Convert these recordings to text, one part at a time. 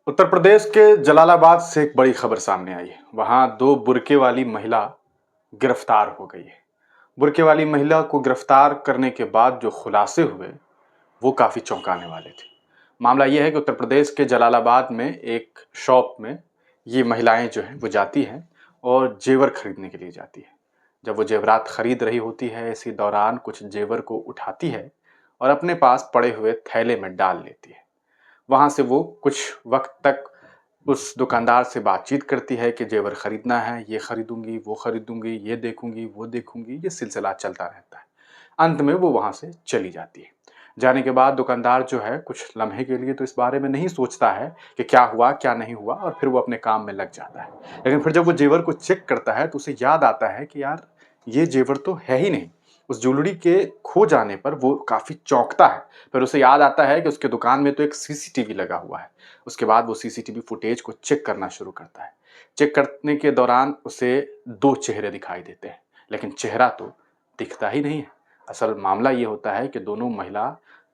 उत्तर प्रदेश के जलालाबाद से एक बड़ी खबर सामने आई है। वहां दो बुर्के वाली महिला गिरफ्तार हो गई है। बुर्के वाली महिला को गिरफ्तार करने के बाद जो खुलासे हुए वो काफी चौंकाने वाले थे। मामला यह है कि उत्तर प्रदेश के जलालाबाद में एक शॉप में ये महिलाएं जो हैं वो जाती हैं और जेवर खरीदने के लिए जाती है। जब वो जेवरात खरीद रही होती है, इसी दौरान कुछ जेवर को उठाती है और अपने पास पड़े हुए थैले में डाल लेती है। वहाँ से वो कुछ वक़्त तक उस दुकानदार से बातचीत करती है कि जेवर खरीदना है, ये खरीदूँगी, वो खरीदूँगी, ये देखूँगी, वो देखूँगी, ये सिलसिला चलता रहता है। अंत में वो वहाँ से चली जाती है। जाने के बाद दुकानदार जो है कुछ लम्हे के लिए तो इस बारे में नहीं सोचता है कि क्या हुआ, क्या नहीं हुआ, और फिर वो अपने काम में लग जाता है। लेकिन फिर जब वो जेवर को चेक करता है तो उसे याद आता है कि यार, ये जेवर तो है ही नहीं। उस ज्वेलरी के खो जाने पर वो काफ़ी चौंकता है। फिर उसे याद आता है कि उसके दुकान में तो एक सीसीटीवी लगा हुआ है। उसके बाद वो सीसीटीवी फुटेज को चेक करना शुरू करता है। चेक करने के दौरान उसे 2 चेहरे दिखाई देते हैं, लेकिन चेहरा तो दिखता ही नहीं है। असल मामला ये होता है कि दोनों महिला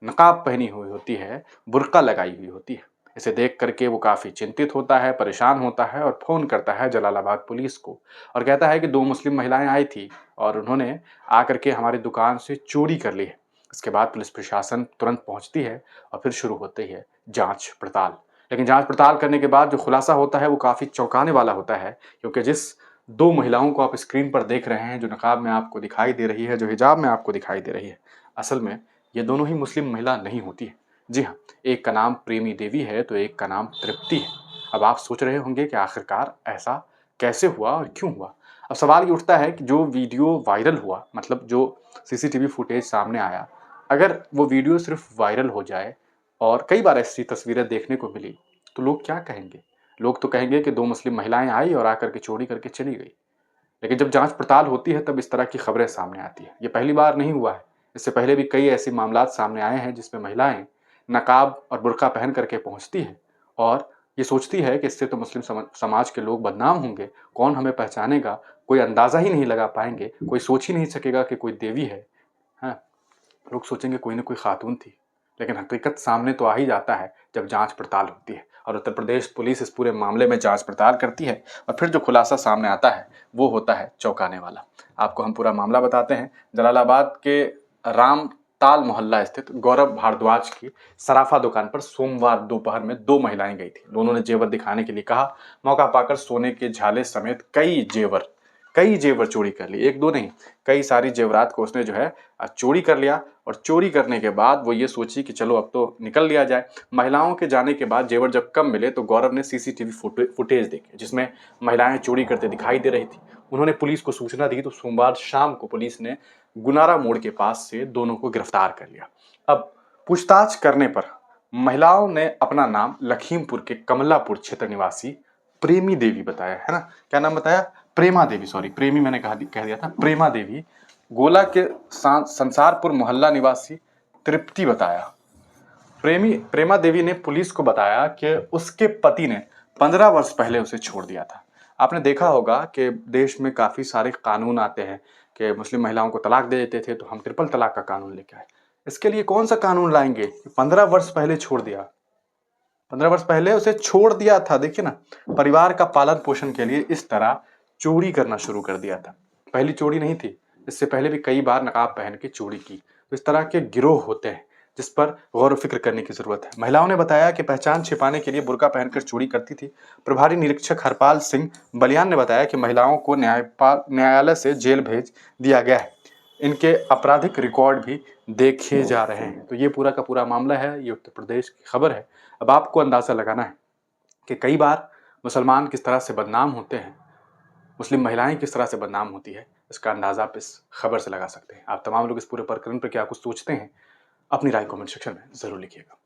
नकाब पहनी हुई होती है, बुर्का लगाई हुई होती है। इसे देख करके वो काफ़ी चिंतित होता है, परेशान होता है और फ़ोन करता है जलालाबाद पुलिस को और कहता है कि 2 मुस्लिम महिलाएं आई थी और उन्होंने आकर के हमारी दुकान से चोरी कर ली है। इसके बाद पुलिस प्रशासन तुरंत पहुंचती है और फिर शुरू होती है जांच पड़ताल। लेकिन जांच पड़ताल करने के बाद जो खुलासा होता है वो काफ़ी चौंकाने वाला होता है, क्योंकि जिस 2 महिलाओं को आप स्क्रीन पर देख रहे हैं, जो नकाब में आपको दिखाई दे रही है, जो हिजाब में आपको दिखाई दे रही है, असल में ये दोनों ही मुस्लिम महिला नहीं होती है। जी हाँ, एक का नाम प्रेमी देवी है तो एक का नाम तृप्ति है। अब आप सोच रहे होंगे कि आखिरकार ऐसा कैसे हुआ और क्यों हुआ? अब सवाल ये उठता है कि जो वीडियो वायरल हुआ, मतलब जो सीसीटीवी फुटेज सामने आया, अगर वो वीडियो सिर्फ वायरल हो जाए और कई बार ऐसी तस्वीरें देखने को मिली, तो लोग क्या कहेंगे? लोग तो कहेंगे कि 2 मुस्लिम महिलाएं आई और आकर के चोरी करके चली गई। लेकिन जब जांच पड़ताल होती है तब इस तरह की खबरें सामने आती हैं। ये पहली बार नहीं हुआ है। इससे पहले भी कई ऐसे मामलात सामने आए हैं जिसमें महिलाएं नकाब और बुर्का पहन करके पहुंचती हैं और ये सोचती है कि इससे तो मुस्लिम समाज के लोग बदनाम होंगे, कौन हमें पहचानेगा, कोई अंदाज़ा ही नहीं लगा पाएँगे, कोई सोच ही नहीं सकेगा कि कोई देवी है। हाँ, लोग सोचेंगे कोई न कोई खातून थी। लेकिन हकीकत सामने तो आ ही जाता है जब जांच पड़ताल होती है और उत्तर प्रदेश पुलिस इस पूरे मामले में जांच पड़ताल करती है और फिर जो खुलासा सामने आता है वो होता है चौंकाने वाला। आपको हम पूरा मामला बताते हैं। जलालाबाद के रामताल मोहल्ला स्थित गौरव भारद्वाज की सराफा दुकान पर सोमवार दोपहर में 2 महिलाएं गई थी। दोनों ने जेवर दिखाने के लिए कहा। मौका पाकर सोने के झाले समेत कई जेवर चोरी कर लिए। एक दो नहीं, कई सारी जेवरात को उसने जो है चोरी कर लिया और चोरी करने के बाद वो ये सोची कि चलो अब तो निकल लिया जाए। महिलाओं के जाने के बाद जेवर जब कम मिले तो गौरव ने सीसीटीवी फुटेज देखे जिसमें महिलाएं चोरी करते दिखाई दे रही थी। उन्होंने पुलिस को सूचना दी तो सोमवार शाम को पुलिस ने गुनारा मोड़ के पास से दोनों को गिरफ्तार कर लिया। अब पूछताछ करने पर महिलाओं ने अपना नाम लखीमपुर के कमलापुर क्षेत्र निवासी प्रेमी देवी बताया है ना। क्या नाम बताया? प्रेमा देवी, सॉरी प्रेमी मैंने कह दिया था। प्रेमा देवी, गोला के संसारपुर मोहल्ला निवासी तृप्ति बताया। प्रेमा देवी ने पुलिस को बताया कि उसके पति ने 15 वर्ष पहले उसे छोड़ दिया था। आपने देखा होगा कि देश में काफी सारे कानून आते हैं कि मुस्लिम महिलाओं को तलाक दे देते थे तो हम ट्रिपल तलाक का कानून लेके आए। इसके लिए कौन सा कानून लाएंगे? 15 वर्ष पहले छोड़ दिया, 15 वर्ष पहले उसे छोड़ दिया था। देखिए ना, परिवार का पालन पोषण के लिए इस तरह चोरी करना शुरू कर दिया था। पहली चोरी नहीं थी, इससे पहले भी कई बार नकाब पहन के चोरी की। तो इस तरह के गिरोह होते हैं जिस पर गौर फिक्र करने की जरूरत है। महिलाओं ने बताया कि पहचान छिपाने के लिए बुर्का पहनकर चोरी करती थी। प्रभारी निरीक्षक हरपाल सिंह बलियान ने बताया कि महिलाओं को न्यायालय से जेल भेज दिया गया है। इनके आपराधिक रिकॉर्ड भी देखे जा रहे हैं। तो ये पूरा का पूरा मामला है, ये उत्तर प्रदेश की खबर है। अब आपको अंदाजा लगाना है कि कई बार मुसलमान किस तरह से बदनाम होते हैं, मुस्लिम महिलाएं किस तरह से बदनाम होती है। इसका अंदाजा आप इस खबर से लगा सकते हैं। आप तमाम लोग इस पूरे प्रकरण पर क्या कुछ सोचते हैं, अपनी राय कमेंट सेक्शन में जरूर लिखिएगा।